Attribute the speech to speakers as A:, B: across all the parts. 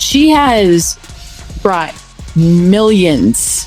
A: She has brought millions,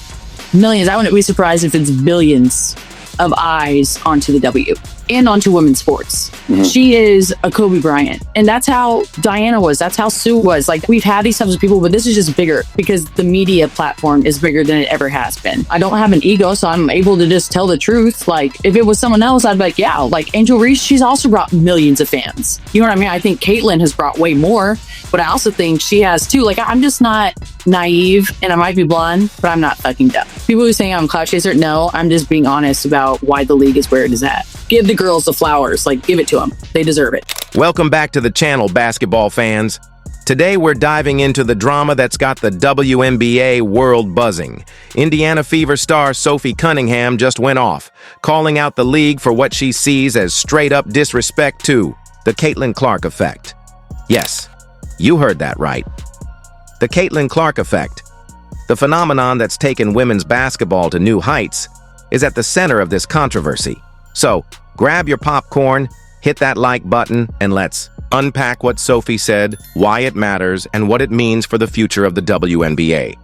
A: I wouldn't be surprised if it's billions of eyes onto the W and onto women's sports. She is a Kobe Bryant. And that's how Diana was. That's how Sue was. Like, we've had these types of people, but this is just bigger because the media platform is bigger than it ever has been. I don't have an ego, so I'm able to just tell the truth. Like, if it was someone else, I'd be like, yeah, like Angel Reese, she's also brought millions of fans. You know what I mean? I think Caitlyn has brought way more, but I also think she has too. Like, I'm just not naive, and I might be blonde, but I'm not fucking dumb. People who say I'm a clout chaser, no, I'm just being honest about why the league is where it is at. Give the girls the flowers, like, give it to them. They deserve it.
B: Welcome back to the channel, basketball fans. Today we're diving into the drama that's got the WNBA world buzzing. Indiana Fever star Sophie Cunningham just went off, calling out the league for what she sees as straight-up disrespect to the Caitlin Clark effect. Yes, you heard that right. The Caitlin Clark effect, the phenomenon that's taken women's basketball to new heights, is at the center of this controversy. So, grab your popcorn, hit that like button, and let's unpack what Sophie said, why it matters, and what it means for the future of the WNBA.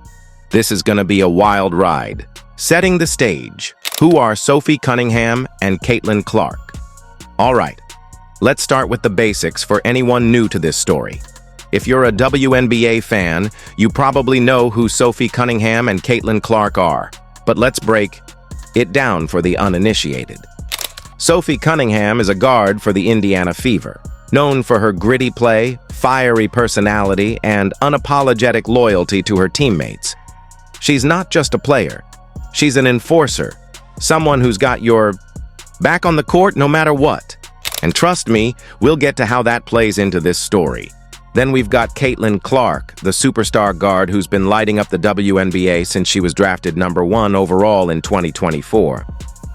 B: This is gonna be a wild ride. Setting the stage, who are Sophie Cunningham and Caitlin Clark? All right, let's start with the basics for anyone new to this story. If you're a WNBA fan, you probably know who Sophie Cunningham and Caitlin Clark are, but let's break it down for the uninitiated. Sophie Cunningham is a guard for the Indiana Fever, known for her gritty play, fiery personality, and unapologetic loyalty to her teammates. She's not just a player, she's an enforcer, someone who's got your back on the court no matter what. And trust me, we'll get to how that plays into this story. Then we've got Caitlin Clark, the superstar guard who's been lighting up the WNBA since she was drafted #1 overall in 2024.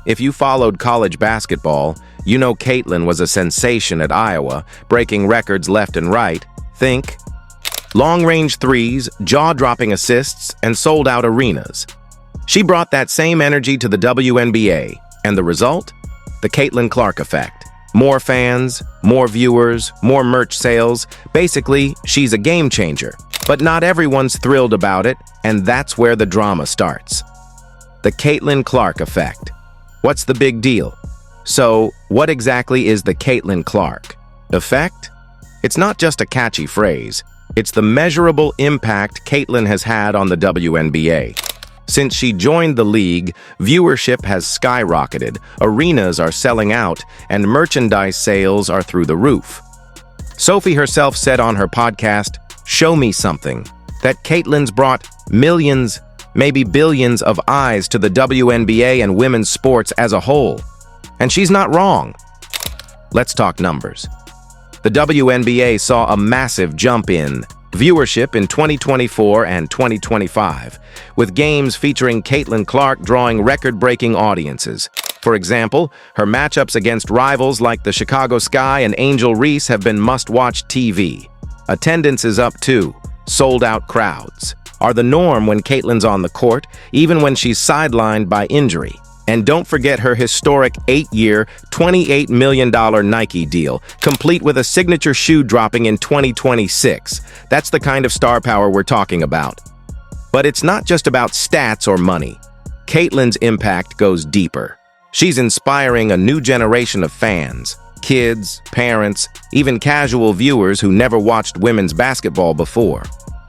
B: If you followed college basketball, you know Caitlin was a sensation at Iowa, breaking records left and right. Think long-range threes, jaw-dropping assists, and sold-out arenas. She brought that same energy to the WNBA, and the result? The Caitlin Clark effect. More fans, more viewers, more merch sales. Basically, she's a game changer. But not everyone's thrilled about it, and that's where the drama starts. The Caitlin Clark effect. What's the big deal? So, what exactly is the Caitlin Clark effect? It's not just a catchy phrase. It's the measurable impact Caitlin has had on the WNBA. Since she joined the league, viewership has skyrocketed, arenas are selling out, and merchandise sales are through the roof. Sophie herself said on her podcast, "Show Me Something," that Caitlin's brought millions, maybe billions of eyes to the WNBA and women's sports as a whole. And she's not wrong. Let's talk numbers. The WNBA saw a massive jump in viewership in 2024 and 2025, with games featuring Caitlin Clark drawing record-breaking audiences. For example, her matchups against rivals like the Chicago Sky and Angel Reese have been must-watch TV. Attendance is up too. Sold-out crowds are the norm when Caitlin's on the court, even when she's sidelined by injury. And don't forget her historic 8-year, $28 million Nike deal, complete with a signature shoe dropping in 2026. That's the kind of star power we're talking about. But it's not just about stats or money. Caitlin's impact goes deeper. She's inspiring a new generation of fans, kids, parents, even casual viewers who never watched women's basketball before.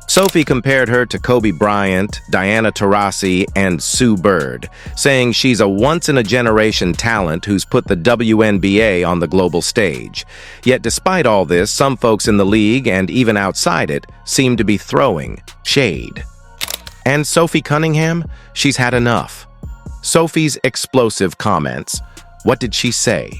B: Sophie compared her to Kobe Bryant, Diana Taurasi, and Sue Bird, saying she's a once-in-a-generation talent who's put the WNBA on the global stage. Yet despite all this, some folks in the league, and even outside it, seem to be throwing shade. And Sophie Cunningham? She's had enough. Sophie's explosive comments. What did she say?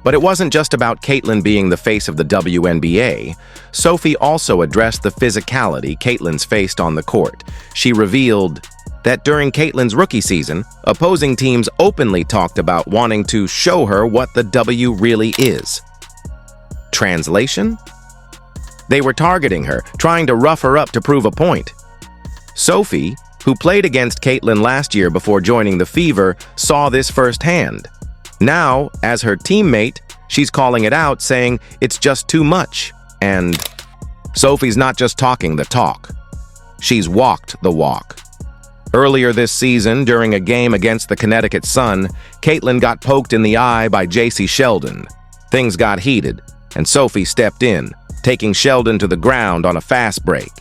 B: But it wasn't just about Caitlin being the face of the WNBA. Sophie also addressed the physicality Caitlin's faced on the court. She revealed that during Caitlin's rookie season, opposing teams openly talked about wanting to show her what the W really is. Translation? They were targeting her, trying to rough her up to prove a point. Sophie, who played against Caitlin last year before joining the Fever, saw this firsthand. Now, as her teammate, she's calling it out, saying it's just too much. And Sophie's not just talking the talk. She's walked the walk. Earlier this season, during a game against the Connecticut Sun, Caitlin got poked in the eye by J.C. Sheldon. Things got heated, and Sophie stepped in, taking Sheldon to the ground on a fast break.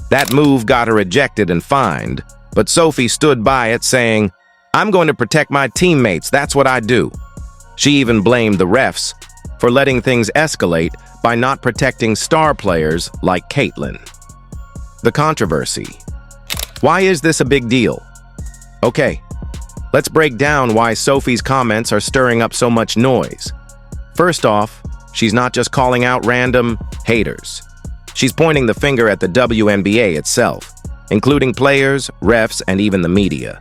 B: That move got her ejected and fined, but Sophie stood by it saying, "I'm going to protect my teammates, that's what I do." She even blamed the refs for letting things escalate by not protecting star players like Caitlin. The controversy. Why is this a big deal? Okay, let's break down why Sophie's comments are stirring up so much noise. First off, she's not just calling out random haters. She's pointing the finger at the WNBA itself, including players, refs, and even the media.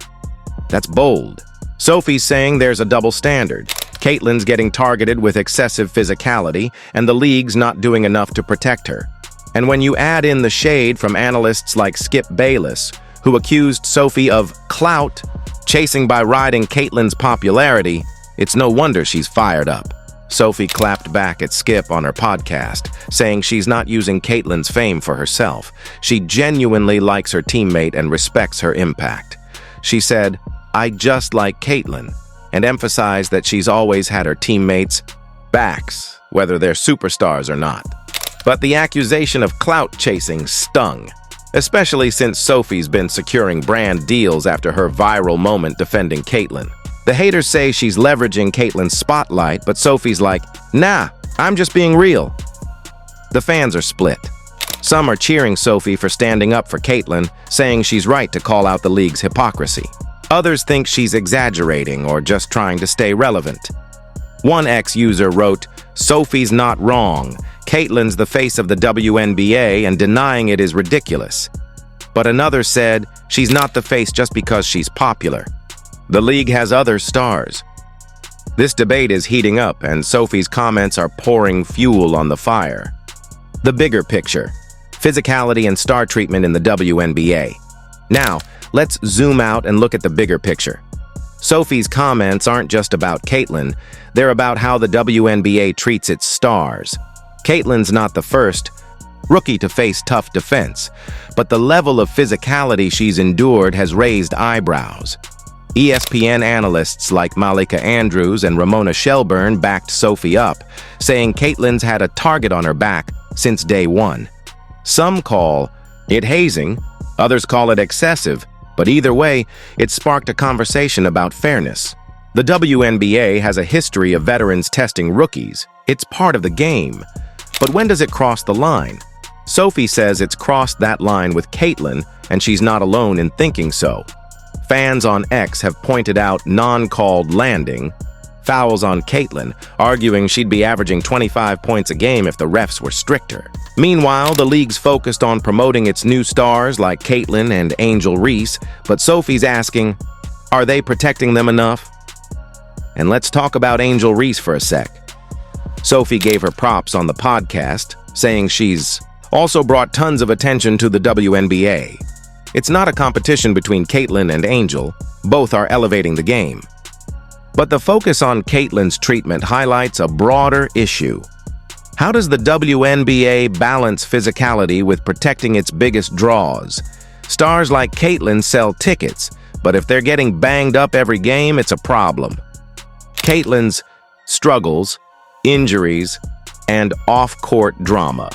B: That's bold. Sophie's saying there's a double standard. Caitlin's getting targeted with excessive physicality, and the league's not doing enough to protect her. And when you add in the shade from analysts like Skip Bayless, who accused Sophie of clout chasing by riding Caitlin's popularity, it's no wonder she's fired up. Sophie clapped back at Skip on her podcast, saying she's not using Caitlin's fame for herself. She genuinely likes her teammate and respects her impact. She said, "I just like Caitlin," and emphasized that she's always had her teammates' backs, whether they're superstars or not. But the accusation of clout chasing stung, especially since Sophie's been securing brand deals after her viral moment defending Caitlin. The haters say she's leveraging Caitlin's spotlight, but Sophie's like, "Nah, I'm just being real." The fans are split. Some are cheering Sophie for standing up for Caitlin, saying she's right to call out the league's hypocrisy. Others think she's exaggerating or just trying to stay relevant. One ex-user wrote, "Sophie's not wrong. Caitlin's the face of the WNBA and denying it is ridiculous." But another said, "She's not the face just because she's popular. The league has other stars." This debate is heating up, and Sophie's comments are pouring fuel on the fire. The bigger picture: physicality and star treatment in the WNBA. Now, let's zoom out and look at the bigger picture. Sophie's comments aren't just about Caitlin, they're about how the WNBA treats its stars. Caitlin's not the first rookie to face tough defense, but the level of physicality she's endured has raised eyebrows. ESPN analysts like Malika Andrews and Ramona Shelburne backed Sophie up, saying Caitlin's had a target on her back since day one. Some call it hazing, others call it excessive, but either way, it sparked a conversation about fairness. The WNBA has a history of veterans testing rookies. It's part of the game. But when does it cross the line? Sophie says it's crossed that line with Caitlin, and she's not alone in thinking so. Fans on X have pointed out non-called landing fouls on Caitlin, arguing she'd be averaging 25 points a game if the refs were stricter. Meanwhile, the league's focused on promoting its new stars like Caitlin and Angel Reese, but Sophie's asking, are they protecting them enough? And let's talk about Angel Reese for a sec. Sophie gave her props on the podcast, saying she's also brought tons of attention to the WNBA. It's not a competition between Caitlin and Angel, both are elevating the game. But the focus on Caitlin's treatment highlights a broader issue. How does the WNBA balance physicality with protecting its biggest draws? Stars like Caitlin sell tickets, but if they're getting banged up every game, it's a problem. Caitlin's struggles, injuries, and off-court drama.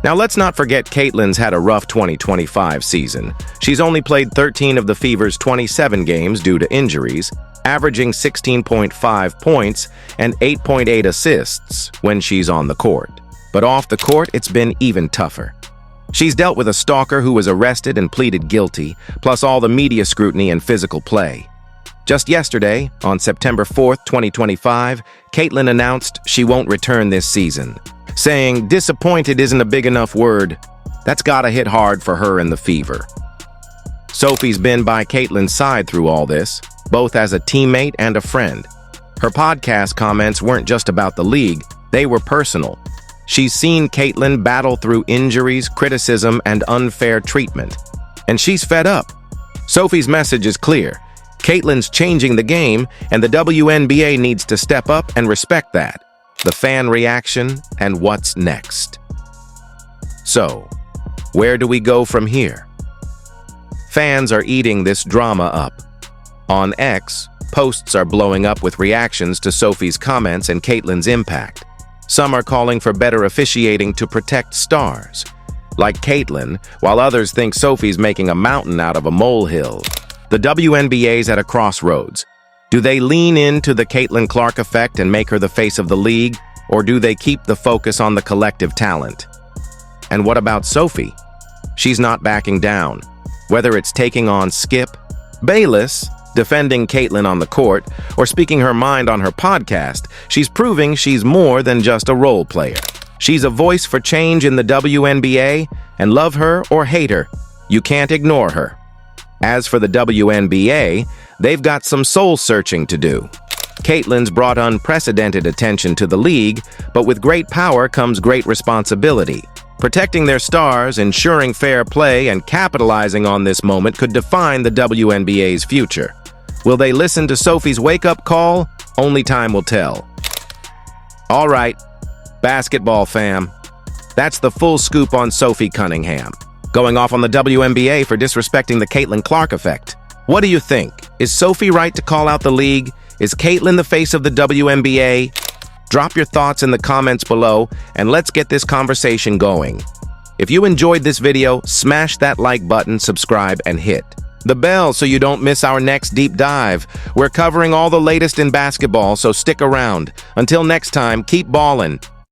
B: Now, let's not forget Caitlin's had a rough 2025 season. She's only played 13 of the Fever's 27 games due to injuries, averaging 16.5 points and 8.8 assists when she's on the court. But off the court, it's been even tougher. She's dealt with a stalker who was arrested and pleaded guilty, plus all the media scrutiny and physical play. Just yesterday, on September 4th, 2025, Caitlin announced she won't return this season, saying disappointed isn't a big enough word. That's gotta hit hard for her and the Fever. Sophie's been by Caitlin's side through all this, both as a teammate and a friend. Her podcast comments weren't just about the league, they were personal. She's seen Caitlin battle through injuries, criticism, and unfair treatment. And she's fed up. Sophie's message is clear. Caitlin's changing the game, and the WNBA needs to step up and respect that. The fan reaction and what's next. So, where do we go from here? Fans are eating this drama up. On X, posts are blowing up with reactions to Sophie's comments and Caitlyn's impact. Some are calling for better officiating to protect stars, like Caitlyn, while others think Sophie's making a mountain out of a molehill. The WNBA's at a crossroads. Do they lean into the Caitlyn Clark effect and make her the face of the league, or do they keep the focus on the collective talent? And what about Sophie? She's not backing down. Whether it's taking on Skip Bayless, defending Caitlyn on the court, or speaking her mind on her podcast, she's proving she's more than just a role player. She's a voice for change in the WNBA, and love her or hate her, you can't ignore her. As for the WNBA, they've got some soul-searching to do. Caitlyn's brought unprecedented attention to the league, but with great power comes great responsibility. Protecting their stars, ensuring fair play, and capitalizing on this moment could define the WNBA's future. Will they listen to Sophie's wake-up call? Only time will tell. All right, basketball fam. That's the full scoop on Sophie Cunningham, going off on the WNBA for disrespecting the Caitlyn Clark effect. What do you think? Is Sophie right to call out the league? Is Caitlyn the face of the WNBA? Drop your thoughts in the comments below, and let's get this conversation going. If you enjoyed this video, smash that like button, subscribe, and hit the bell so you don't miss our next deep dive. We're covering all the latest in basketball, so stick around. Until next time, keep ballin'.